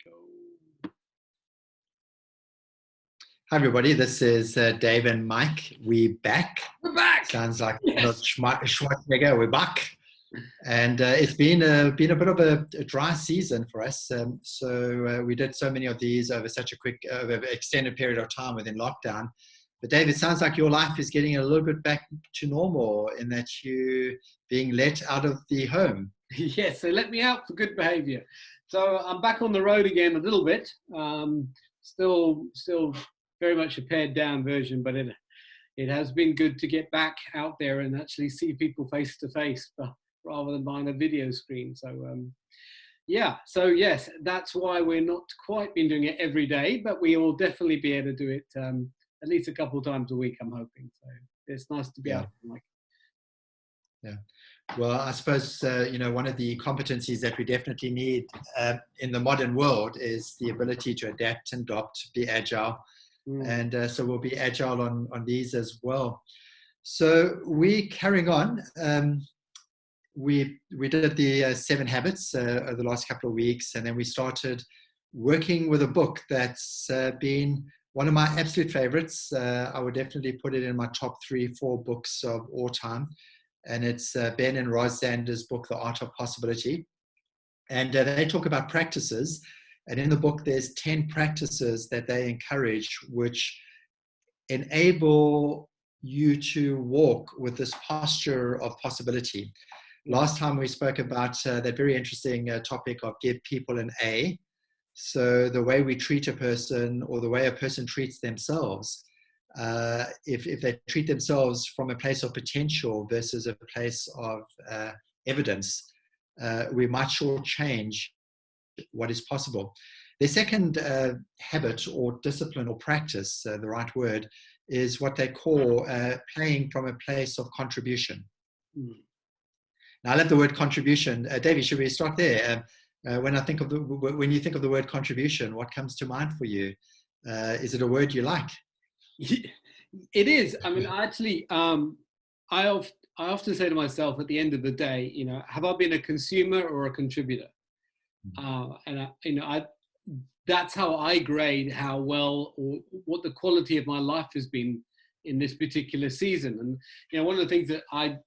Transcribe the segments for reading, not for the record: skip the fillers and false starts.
Hi everybody, this is Dave and Mike. We're back. We're back. Sounds like Yes. Schwarzenegger. We're back, and it's been a bit of a dry season for us. So we did so many of these over such a quick, extended period of time within lockdown. But Dave, it sounds like your life is getting a little bit back to normal in that you being let out of the home. Yes, they let me out for good behavior. So I'm back on the road again a little bit. Still very much a pared down version, but it has been good to get back out there and actually see people face to face rather than behind a video screen. So so yes, that's why we're not quite been doing it every day, but we will definitely be able to do it at least a couple of times a week, I'm hoping. So it's nice to be out. Yeah. Well, I suppose, one of the competencies that we definitely need in the modern world is the ability to adapt and adopt, be agile. And so we'll be agile on these as well. So we're carrying on. We did the 7 habits over the last couple of weeks, and then we started working with a book that's been one of my absolute favorites. I would definitely put it in my top 3-4 books of all time. And it's Ben and Roz Zander's book, The Art of Possibility. And they talk about practices. And in the book, there's 10 practices that they encourage, which enable you to walk with this posture of possibility. Last time we spoke about that very interesting topic of give people an A. So the way we treat a person, or the way a person treats themselves, if they treat themselves from a place of potential versus a place of evidence, we might shortchange what is possible. The second habit or discipline or practice, the right word, is what they call playing from a place of contribution. Now, I love the word contribution. Davey, should we start there? When you think of the word contribution, what comes to mind for you? Is it a word you like? It is. I mean, actually, I often say to myself at the end of the day, have I been a consumer or a contributor? That's how I grade how well or what the quality of my life has been in this particular season. And one of the things that I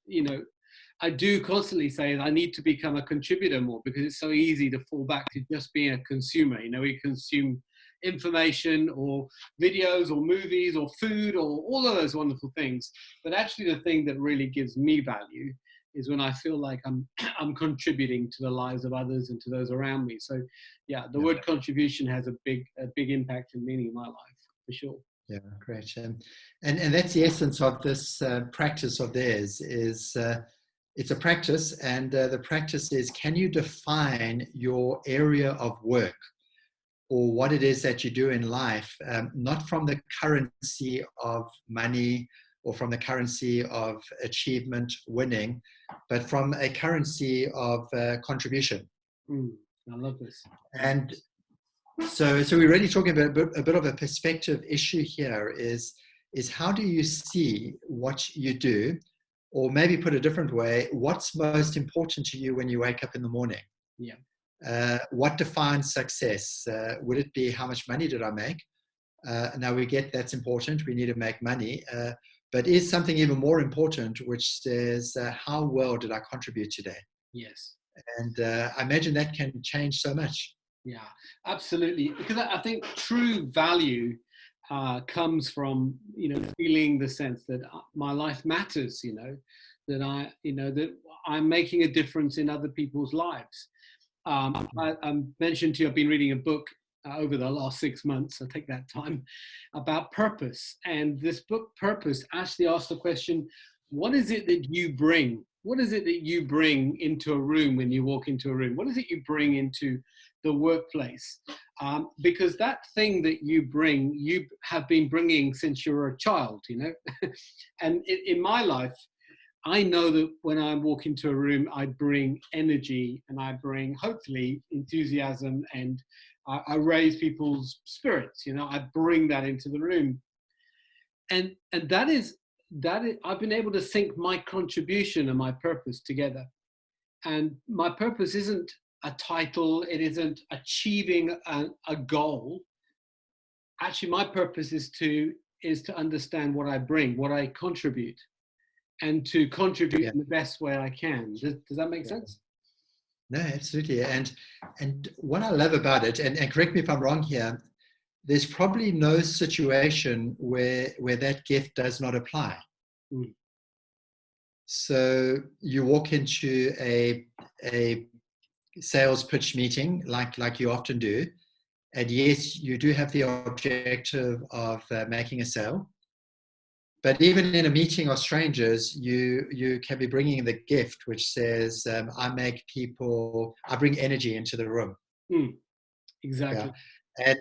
do constantly say is I need to become a contributor more, because it's so easy to fall back to just being a consumer. We consume information or videos or movies or food or all of those wonderful things, but actually the thing that really gives me value is when I feel like I'm contributing to the lives of others and to those around me. So the word contribution has a big impact and meaning in my life, for sure. Yeah, great. And that's the essence of this practice of theirs. Is it's a practice, and the practice is, can you define your area of work or what it is that you do in life, not from the currency of money or from the currency of achievement, winning, but from a currency of contribution. I love this. And so we're really talking about a bit of a perspective issue here is how do you see what you do, or maybe put a different way, what's most important to you when you wake up in the morning? Yeah. What defines success? Would it be how much money did I make? Now we get that's important. We need to make money. But is something even more important, which says how well did I contribute today? Yes. And I imagine that can change so much. Yeah, absolutely. Because I think true value comes from, feeling the sense that my life matters, that I'm making a difference in other people's lives. I mentioned to you, I've been reading a book over the last 6 months, I take that time, about purpose. And this book, Purpose, actually asks the question, what is it that you bring? What is it that you bring into a room when you walk into a room? What is it you bring into the workplace? Because that thing that you bring, you have been bringing since you were a child, And in my life, I know that when I walk into a room, I bring energy and I bring, hopefully, enthusiasm, and I raise people's spirits. I bring that into the room. And that is, I've been able to sync my contribution and my purpose together. And my purpose isn't a title. It isn't achieving a goal. Actually, my purpose is to understand what I bring, what I contribute, and to contribute in the best way I can. Does that make sense? No, absolutely. And what I love about it, and correct me if I'm wrong here, there's probably no situation where that gift does not apply. Mm. So you walk into a sales pitch meeting like you often do, and yes, you do have the objective of making a sale. But even in a meeting of strangers, you can be bringing the gift, which says, I bring energy into the room. Mm. Exactly. Yeah.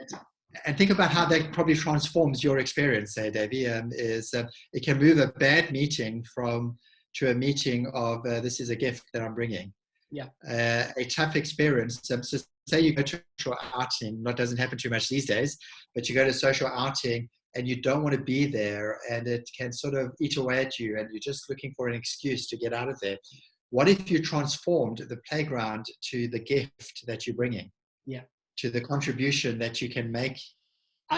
And think about how that probably transforms your experience, Davey. It can move a bad meeting to a meeting of this is a gift that I'm bringing. Yeah. A tough experience. So say you go to a social outing, that doesn't happen too much these days, but you go to a social outing and you don't want to be there, and it can sort of eat away at you, and you're just looking for an excuse to get out of there. What if you transformed the playground to the gift that you're bringing? Yeah. To the contribution that you can make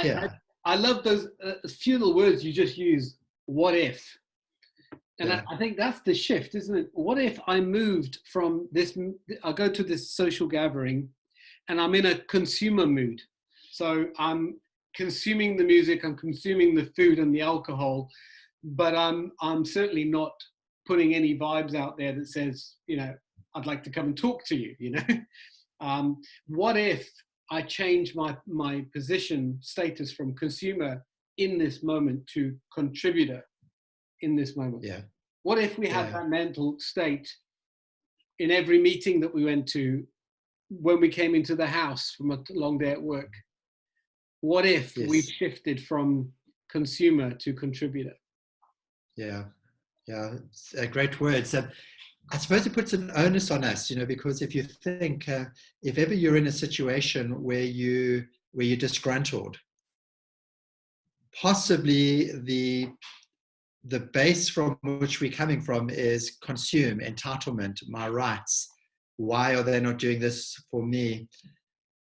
here. I love those few little words you just used. What if? And I think that's the shift, isn't it? What if I moved from this, I go to this social gathering and I'm in a consumer mood. So I'm consuming the music, I'm consuming the food and the alcohol, but I'm certainly not putting any vibes out there that says, I'd like to come and talk to you, What if I change my position status from consumer in this moment to contributor in this moment? Yeah. What if we had that mental state in every meeting that we went to, when we came into the house from a long day at work? What if we shifted from consumer to contributor? Yeah. It's a great word. So I suppose it puts an onus on us, because if you think, if ever you're in a situation where you're disgruntled, possibly the base from which we're coming from is consume, entitlement, my rights. Why are they not doing this for me?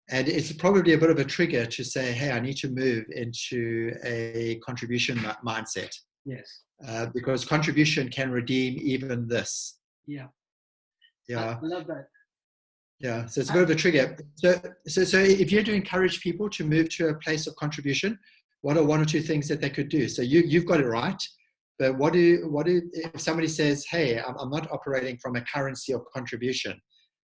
And it's probably a bit of a trigger to say, hey, I need to move into a contribution mindset. Yes. Because contribution can redeem even this. Yeah. Yeah. I love that. Yeah. So it's a bit of a trigger. So if you're to encourage people to move to a place of contribution, what are one or two things that they could do? So you've got it right. But what do if somebody says, hey, I'm not operating from a currency of contribution?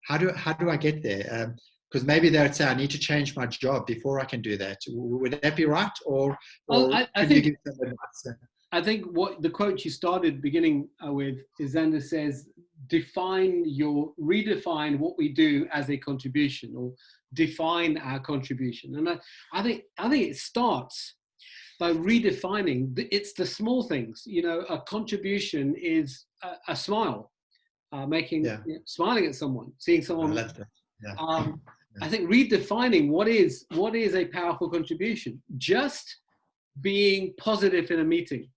How do I get there? Because maybe they would say, I need to change my job before I can do that. Would that be right? Or I could think, you give some advice? I think what the quote you started beginning with is Zander says, redefine what we do as a contribution, or define our contribution. And I think it starts by redefining. It's the small things. A contribution is a smile, smiling at someone, seeing someone. I love that. Yeah. I think redefining what is a powerful contribution. Just being positive in a meeting,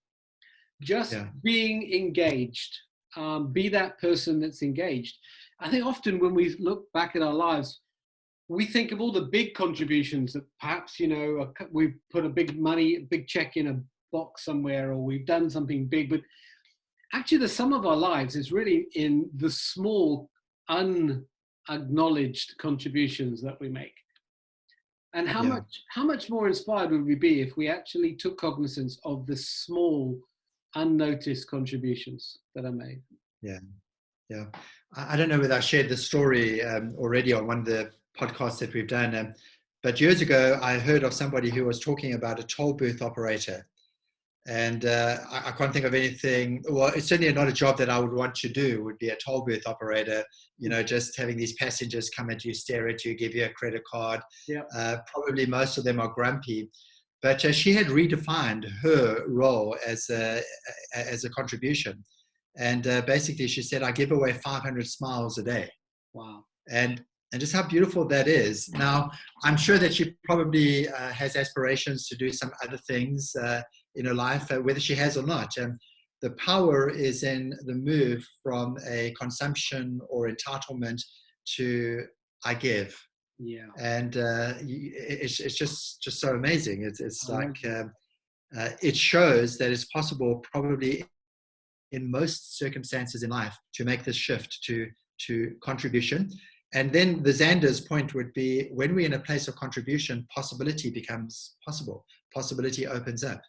just being engaged, be that person that's engaged. I think often when we look back at our lives, we think of all the big contributions that perhaps, we've put a big check in a box somewhere, or we've done something big, but actually the sum of our lives is really in the small, unacknowledged contributions that we make. And how much more inspired would we be if we actually took cognizance of the small, unnoticed contributions that are made? Yeah. I don't know whether I shared this story already on one of the podcasts that we've done, but years ago I heard of somebody who was talking about a toll booth operator. And I can't think of anything. Well, it's certainly not a job that I would want to do, would be a toll booth operator, just having these passengers come at you, stare at you, give you a credit card. Yeah. Probably most of them are grumpy. But she had redefined her role as a contribution. And basically she said, I give away 500 smiles a day. Wow. And just how beautiful that is. Now, I'm sure that she probably has aspirations to do some other things in her life, whether she has or not. The power is in the move from a consumption or entitlement to I give. Yeah. And it's just so amazing. It's like it shows that it's possible, probably in most circumstances in life, to make this shift to contribution. And then the Zander's point would be, when we're in a place of contribution, possibility becomes possible. Possibility opens up.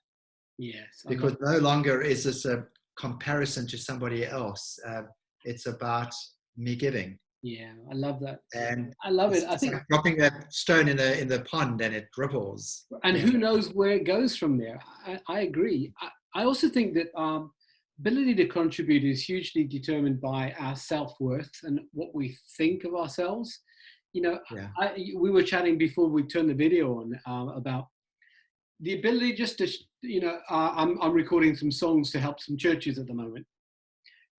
Yes. Because no longer is this a comparison to somebody else. It's about me giving. Yeah, I love that. And I love it. I it's think like dropping a stone in the pond and it ripples. and who knows where it goes from there. I agree. I also think that ability to contribute is hugely determined by our self-worth and what we think of ourselves. You know, we were chatting before we turned the video on about the ability just to, I'm recording some songs to help some churches at the moment.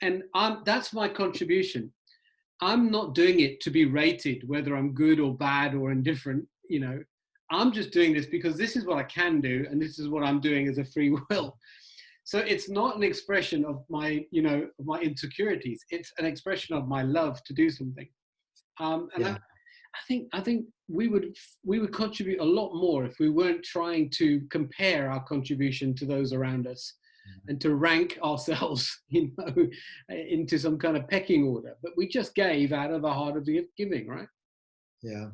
And that's my contribution. I'm not doing it to be rated, whether I'm good or bad or indifferent. I'm just doing this because this is what I can do, and this is what I'm doing as a free will. So it's not an expression of my, of my insecurities. It's an expression of my love to do something. I think we would contribute a lot more if we weren't trying to compare our contribution to those around us and to rank ourselves, into some kind of pecking order. But we just gave out of the heart of giving, right? Yeah.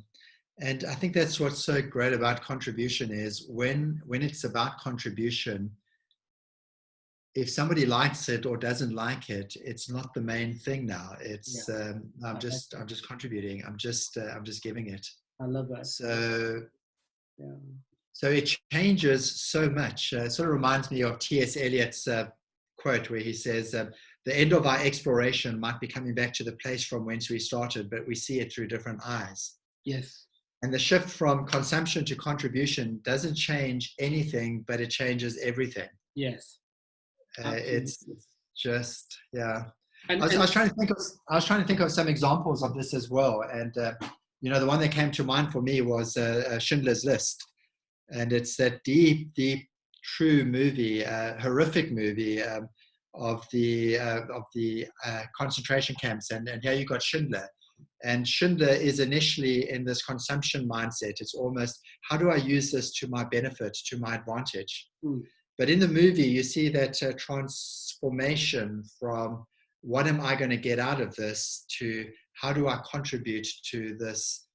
And I think that's what's so great about contribution is when it's about contribution, if somebody likes it or doesn't like it, it's not the main thing now. It's I'm just contributing. I'm just giving it. I love that. So it changes so much. It sort of reminds me of T.S. Eliot's quote where he says, "The end of our exploration might be coming back to the place from whence we started, but we see it through different eyes." Yes. And the shift from consumption to contribution doesn't change anything, but it changes everything. Yes. It's just, yeah. I was trying to think of some examples of this as well. And, the one that came to mind for me was Schindler's List. And it's that deep, deep, true movie, horrific movie of the concentration camps. And here you got Schindler. And Schindler is initially in this consumption mindset. It's almost, how do I use this to my benefit, to my advantage? But in the movie, you see that transformation from what am I going to get out of this to how do I contribute to this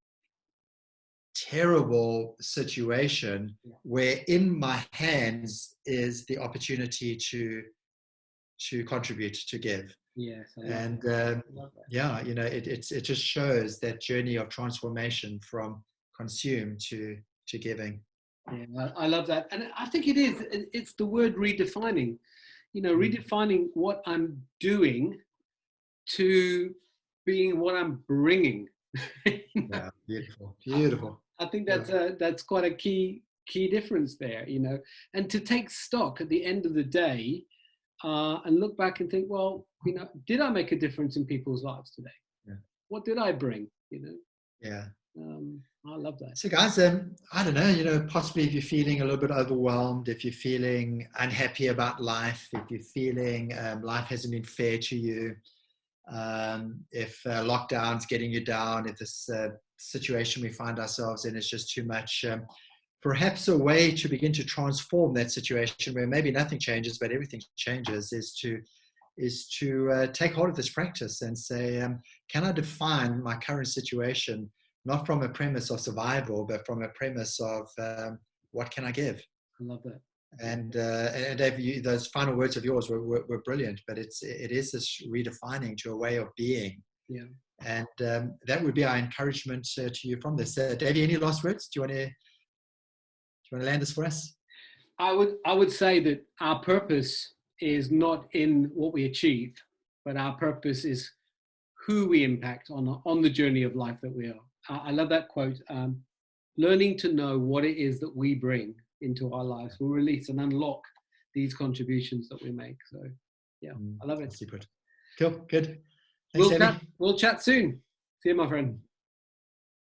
terrible situation where in my hands is the opportunity to contribute, to give. Yes. And it just shows that journey of transformation from consume to giving. Yeah, I love that. And I think it's the word redefining, redefining what I'm doing to being what I'm bringing. Yeah, beautiful. I think that's quite a key difference there, and to take stock at the end of the day and look back and think, well, did I make a difference in people's lives today? Yeah. What did I bring? Yeah. I love that. So guys, I don't know, possibly if you're feeling a little bit overwhelmed, if you're feeling unhappy about life, if you're feeling life hasn't been fair to you, if lockdown's getting you down, if this situation we find ourselves in is just too much, perhaps a way to begin to transform that situation where maybe nothing changes, but everything changes is to take hold of this practice and say, can I define my current situation not from a premise of survival, but from a premise of what can I give? I love that. And Dave, those final words of yours were brilliant, but it is this redefining to a way of being. Yeah. And that would be our encouragement to you from this. Dave, any last words? Do you want to land this for us? I would say that our purpose is not in what we achieve, but our purpose is who we impact on the journey of life that we are. I love that quote. Learning to know what it is that we bring into our lives will release and unlock these contributions that we make. So, yeah, I love it. Super. Cool. Good. Thanks, We'll chat soon. See you, my friend.